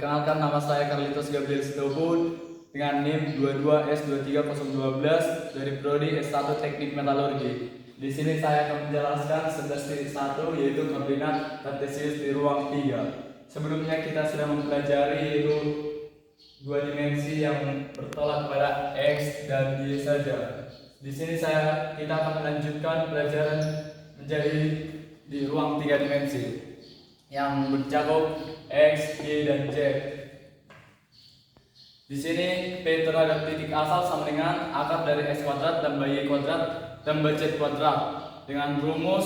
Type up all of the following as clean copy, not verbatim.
Perkenalkan, nama saya Carlitos Gabriel Sitobun dengan NIM 22S23012 dari Prodi S1 Teknik Metalurgi. Di sini saya akan menjelaskan 11.1 yaitu koordinat kartesius di ruang 3. Sebelumnya kita sudah mempelajari yaitu dua dimensi yang bertolak pada X dan Y saja. Di sini kita akan melanjutkan pelajaran menjadi di ruang 3 dimensi yang mencakup X, Y, dan Z. Di sini P terhadap titik asal sama dengan akar dari X kuadrat tambah Y kuadrat tambah Z kuadrat dengan rumus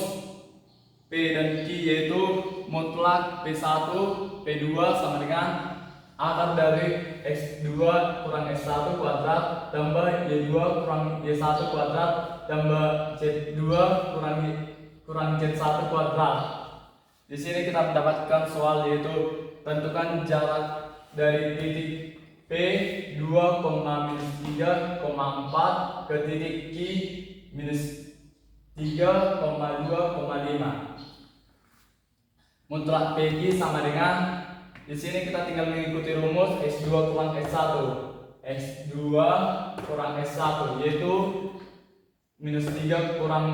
P dan Q yaitu mutlak P1, P2 sama dengan akar dari X2 kurang X1 kuadrat tambah Y2 kurang Y1 kuadrat tambah Z2 kurang Z1 kuadrat. Di sini kita mendapatkan soal yaitu tentukan jarak dari titik P 2,-3,4 ke titik Q -3,2,5. Mutlak PQ sama dengan, di sini kita tinggal mengikuti rumus X2 kurang X1. X2 kurang X1 yaitu -3 kurang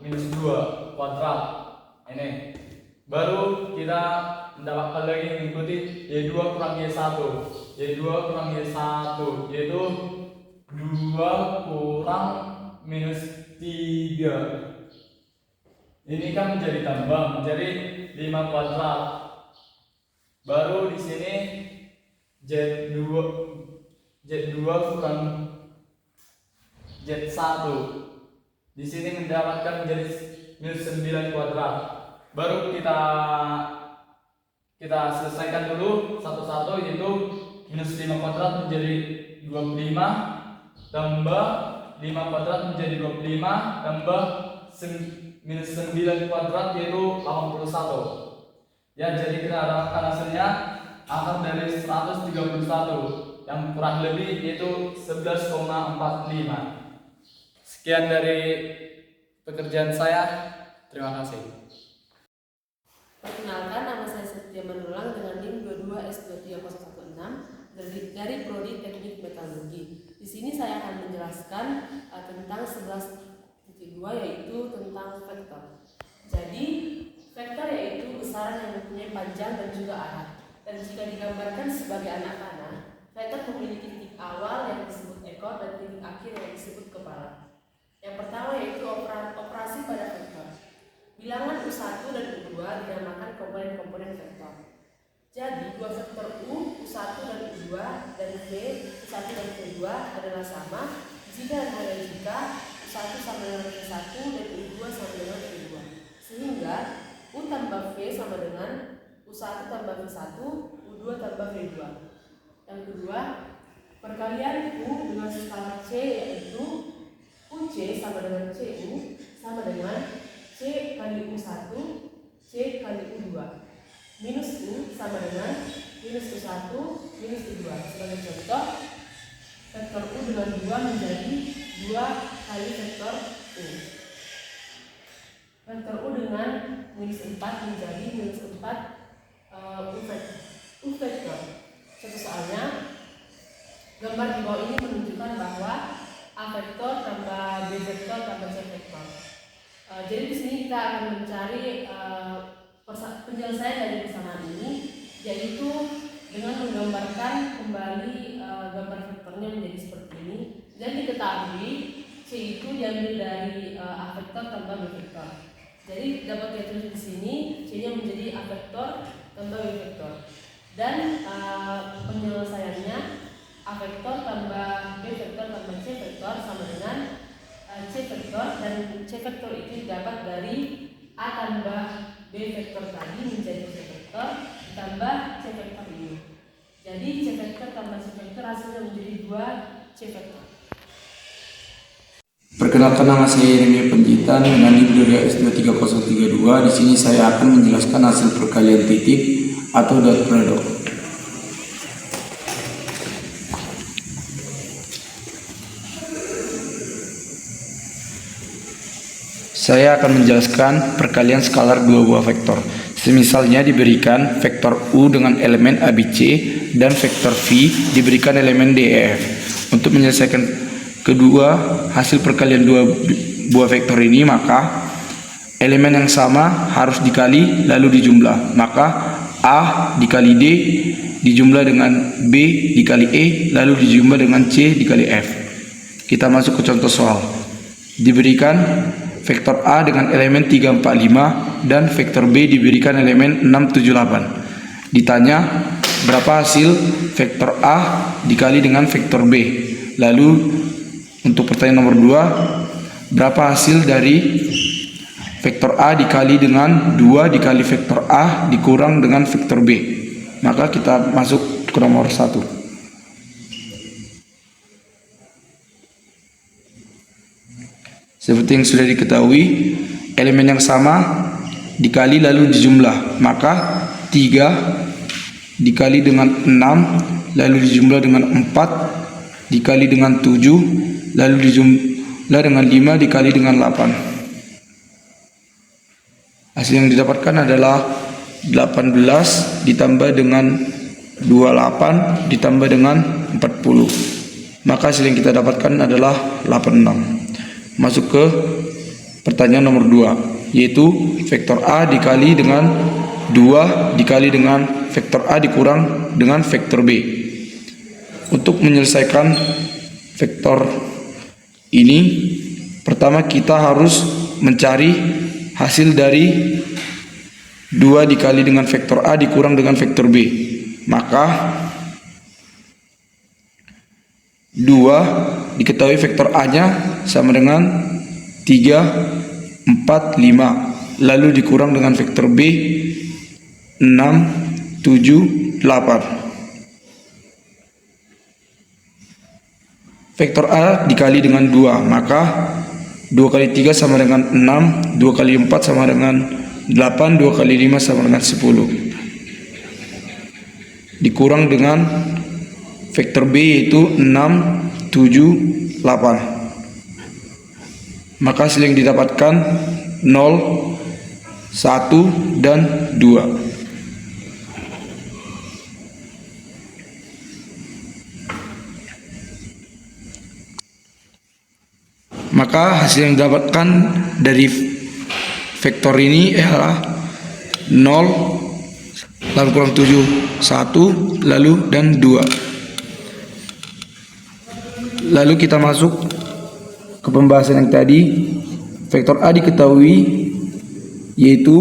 -2 kuadrat. Ini. Baru kita mendapatkan lagi mengikuti Y2 kurang Y1. Y2 kurang Y1 yaitu 2 kurang -3. Ini kan menjadi tambah menjadi 5 kuadrat. Baru di sini Z2 kurang Z1. Di sini mendapatkan menjadi -9 kuadrat. Baru kita selesaikan dulu satu-satu yaitu -5 kuadrat menjadi 25 tambah 5 kuadrat menjadi 25 tambah -9 kuadrat yaitu 81. Ya, jadi kita dapatkan hasilnya akar dari 131 yang kurang lebih yaitu 11,45. Sekian dari pekerjaan saya. Terima kasih. Perkenalkan, nama saya Setia Manulang dengan NIM 22S23016 dari Prodi Teknik Metalurgi. Di sini saya akan menjelaskan tentang 11.2 yaitu tentang vektor. Jadi, vektor yaitu besaran yang mempunyai panjang dan juga arah. Dan jika digambarkan sebagai anak panah, vektor memiliki titik awal yang disebut ekor dan titik akhir yang disebut kepala. Yang pertama yaitu operasi pada vektor. Bilangan U1 dan U2 dinamakan komponen-komponen vektor. Jadi, dua vektor U1 dan U2 dan V, U1 dan V2 adalah sama jika U1 sama dengan V1 dan U2 sama dengan V2. Sehingga U tambah V sama dengan U1 tambah V1, U2 tambah V2. Yang kedua, perkalian U dengan skala C yaitu UC sama dengan CU sama dengan C kali U1, C kali U2. Minus U sama dengan minus U1, minus U2. Sebagai contoh, vektor U dengan 2 menjadi 2 kali vektor U. Vektor U dengan minus 4 menjadi minus 4 U vektor. Satu soalnya, gambar di bawah ini menunjukkan bahwa A vektor tambah B vektor tambah C vektor. Jadi di sini kita akan mencari penyelesaian dari persamaan ini, yaitu dengan menggambarkan kembali gambar vektornya menjadi seperti ini. Dan diketahui C itu diambil dari A vektor tambah B vektor. Jadi dapat kita tulis di sini C-nya menjadi A vektor tambah B vektor. Dan penyelesaiannya A vektor tambah B vektor tambah C vektor sama dengan C vektor, dan C vektor itu didapat dari A tambah B vektor tadi menjadi C vektor ditambah C vektor ini. Jadi C vektor tambah C vektor hasilnya menjadi 2 C vektor. Perkenalkan, nama saya Remy Penjitan dengan NIM 22S23032. Di sini saya akan menjelaskan hasil perkalian titik atau dot product. Saya akan menjelaskan perkalian skalar dua buah vektor. Semisalnya diberikan vektor U dengan elemen ABC dan vektor V diberikan elemen DEF. Untuk menyelesaikan kedua hasil perkalian dua buah vektor ini, maka elemen yang sama harus dikali lalu dijumlah. Maka A dikali D dijumlah dengan B dikali E lalu dijumlah dengan C dikali F. Kita masuk ke contoh soal. Diberikan vektor A dengan elemen 3, 4, 5 dan vektor B diberikan elemen 6, 7, 8. Ditanya berapa hasil vektor A dikali dengan vektor B. Lalu untuk pertanyaan nomor 2, berapa hasil dari vektor A dikali dengan 2 dikali vektor A dikurang dengan vektor B. Maka kita masuk ke nomor 1. Seperti yang sudah diketahui, elemen yang sama dikali lalu dijumlah. Maka 3 dikali dengan 6 lalu dijumlah dengan 4 dikali dengan 7 lalu dijumlah dengan 5 dikali dengan 8. Hasil yang didapatkan adalah 18 ditambah dengan 28 ditambah dengan 40. Maka hasil yang kita dapatkan adalah 86. Masuk ke pertanyaan nomor 2, yaitu vektor A dikali dengan 2 dikali dengan vektor A dikurang dengan vektor B. Untuk menyelesaikan vektor ini, pertama kita harus mencari hasil dari 2 dikali dengan vektor A dikurang dengan vektor B. Maka 2 diketahui vektor A-nya sama dengan 3, 4, 5. Lalu dikurang dengan vektor B 6, 7, 8. Vektor A dikali dengan 2, maka 2 kali 3 sama dengan 6, 2 kali 4 sama dengan 8, 2 kali 5 sama dengan 10. Dikurang dengan vektor B yaitu 6, 7, 8. Maka hasil yang didapatkan 0, 1, dan 2. Maka hasil yang didapatkan dari vektor ini adalah 0 lalu kurang 7, 1 lalu dan 2. Lalu kita masuk ke pembahasan yang tadi. Vektor A diketahui yaitu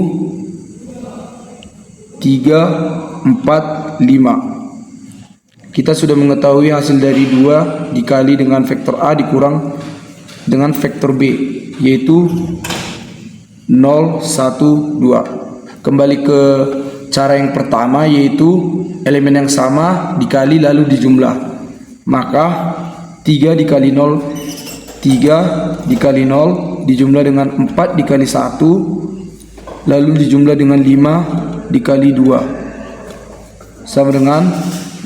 3, 4, 5. Kita sudah mengetahui hasil dari 2 dikali dengan vektor A dikurang dengan vektor B yaitu 0, 1, 2. Kembali ke cara yang pertama, yaitu elemen yang sama dikali lalu dijumlah. Maka 3 dikali 0, 3 dikali 0 dijumlah dengan 4 dikali 1 lalu dijumlah dengan 5 dikali 2 sama dengan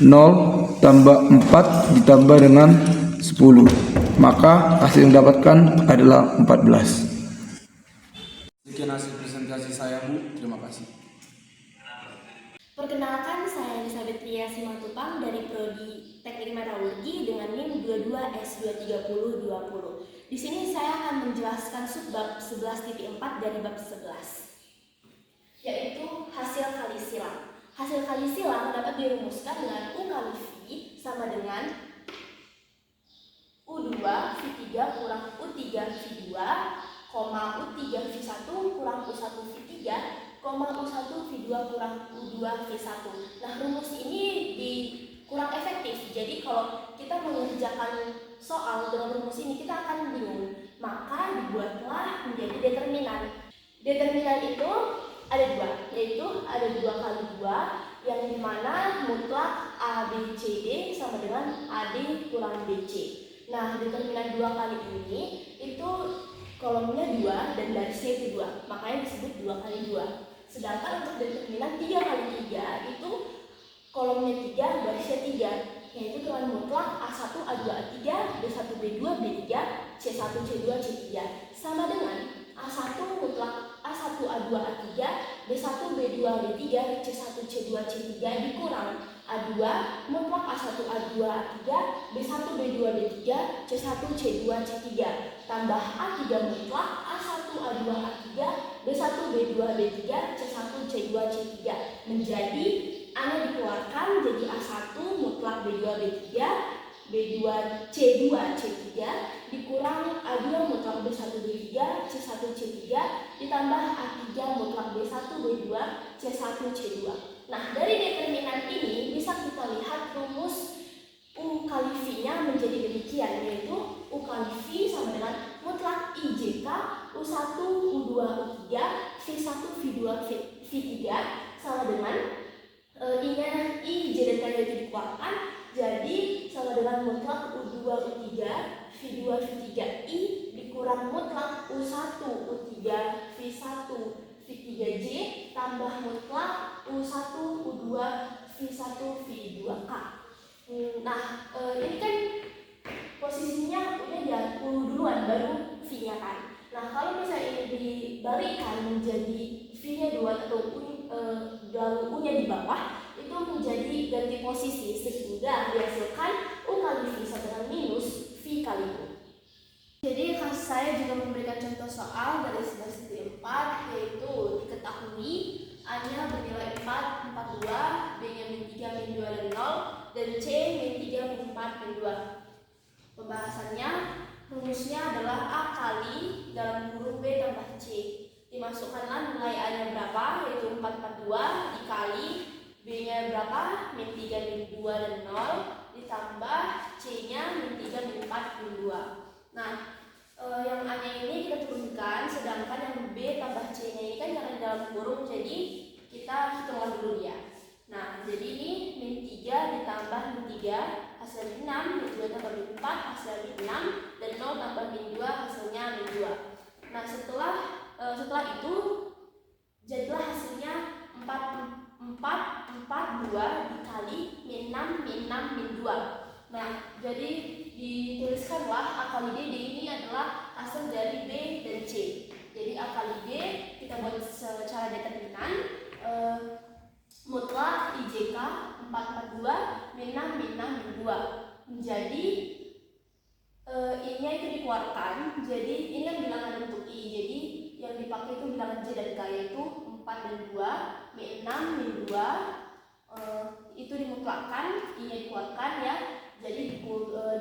0 tambah 4 ditambah dengan 10. Maka hasil yang didapatkan adalah 14. Sekian hasil presentasi saya, Bu. Terima kasih. Perkenalkan, saya Elizabeth Ria Simatupang dari Prodi Teknik Metalurgi dengan NIM 22S23020. Di sini saya akan menjelaskan subbab 11.4 dari bab 11, yaitu hasil kali silang. Hasil kali silang dapat dirumuskan dengan U kali V sama dengan U2 V3 kurang U3 V2, U3 V1 kurang U1 V3, U1 V2 kurang U2 V1. Nah, rumus ini kurang efektif. Jadi kalau kita mengerjakan soal dengan rumus ini kita akan bingung. Maka dibuatlah menjadi determinan. Determinan itu ada 2, yaitu ada 2 kali 2 yang dimana mutlak A, B, C, D sama dengan AD kurang BC. Nah, determinan 2 kali ini itu kolomnya 2 dan barisnya itu 2, makanya disebut 2 kali 2. Sedangkan untuk determinan 3 kali 3 itu kolomnya 3, barisnya 3, yaitu dengan mutlak A1, A2, A3, B1, B2, B3, C1, C2, C3 sama dengan A1 mutlak A1, A2, A3, B1, B2, B2 B3 C1 C2 C3 dikurang A2 mutlak A1 A2 A3 B1 B2 B3 C1 C2 C3 tambah A3 mutlak A1 A2 A3 B1 B2 B3 C1 C2 C3 menjadi A-nya dikeluarkan jadi A1 mutlak B2 B3 B2 C2 C3 dikurang A2 mutlak B1 B3 C1 C3 ditambah A3 mutlak B1 B2 C1 C2. Nah, dari determinan ini bisa kita lihat rumus U kali V-nya menjadi demikian, yaitu U kali V sama dengan mutlak IJK U1 U2 U3 V1 V2 V3 sama dengan I-nya I, J dan K itu dikeluarkan jadi sama dengan mutlak U2 U3 V2 V3 I dikurang mutlak U1 U3 V1 V3J tambah mutlak U1 U2 V1 V2K. Nah, ini kan posisinya udah di U duluan baru V-nya kan. Nah, kalau misalnya ini dibalikkan menjadi V-nya 2 atau U-nya di bawah itu menjadi ganti posisi sehingga dihasilkan U kali V sama dengan minus V kali U. Jadi saya juga memberikan contoh soal dari 11.4 yaitu diketahui A-nya bernilai 4, 42, B-nya min 3, min 2 dan 0 dan C min 3, min 4, min 2. Pembahasannya rumusnya adalah A kali dalam kurung B tambah C. Dimasukkanlah nilai A-nya berapa yaitu 442 dikali B-nya berapa min 3, min 2 dan 0 ditambah C-nya min 3, min 4, min 2. Nah, yang A-nya ini kita turunkan, sedangkan yang B tambah C-nya ini kan karena di dalam kurung, jadi kita hitunglah dulu ya. Nah, jadi ini min 3 ditambah min 3 hasilnya 6, min 2 tambah min 4 hasilnya min 6 dan 0 tambah min 2 hasilnya min 2. Nah, setelah itu jadilah hasilnya 442 dikali min 6 min 6 min 2. Nah, jadi dituliskanlah A kali D ini adalah hasil dari B dan C. Jadi A kali D kita buat secara determinan mutlak IJK 442 min 6 min 6 min 2 menjadi ini itu dikeluarkan. Jadi ini yang bilangan bentuk I. Jadi yang dipakai itu bilangan J dan K yaitu 4 dan 2 min 6 min 2 itu dimutlakkan, I-nya dikeluarkan ya. Jadi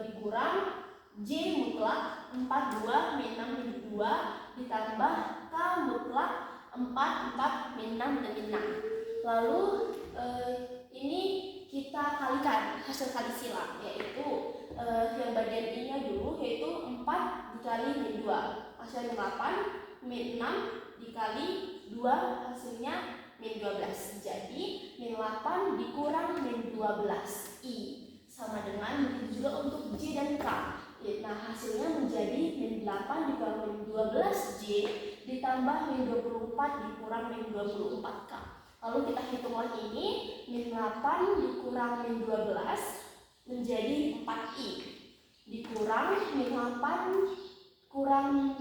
dikurang J mutlak 42 min 6 min 2 ditambah K mutlak 4 min 6 dan min 6. Lalu ini kita kalikan hasil kali silang yaitu yang bagian I-nya dulu yaitu 4 dikali min 2 hasilnya 8 min 6 dikali 2 hasilnya min 12. Jadi min 8 dikurang min 12 I sama dengan begitu juga untuk J dan K. Nah, hasilnya menjadi min 8 dikurang min 12J ditambah min 24 dikurang min 24K. Lalu kita hitung lagi ini, min 8 dikurang min 12 menjadi 4I dikurang min 8 kurang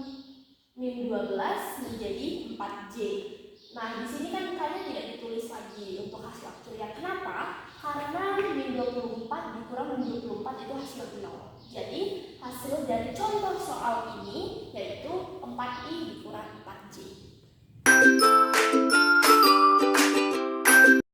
min 12 menjadi 4J. Nah, di sini kan kayaknya tidak ditulis lagi untuk hasil aktuaria. Kenapa? Karena min 24 dikurang min 24 itu hasil 0. Jadi, hasil dari contoh soal ini yaitu 4I dikurang 4J.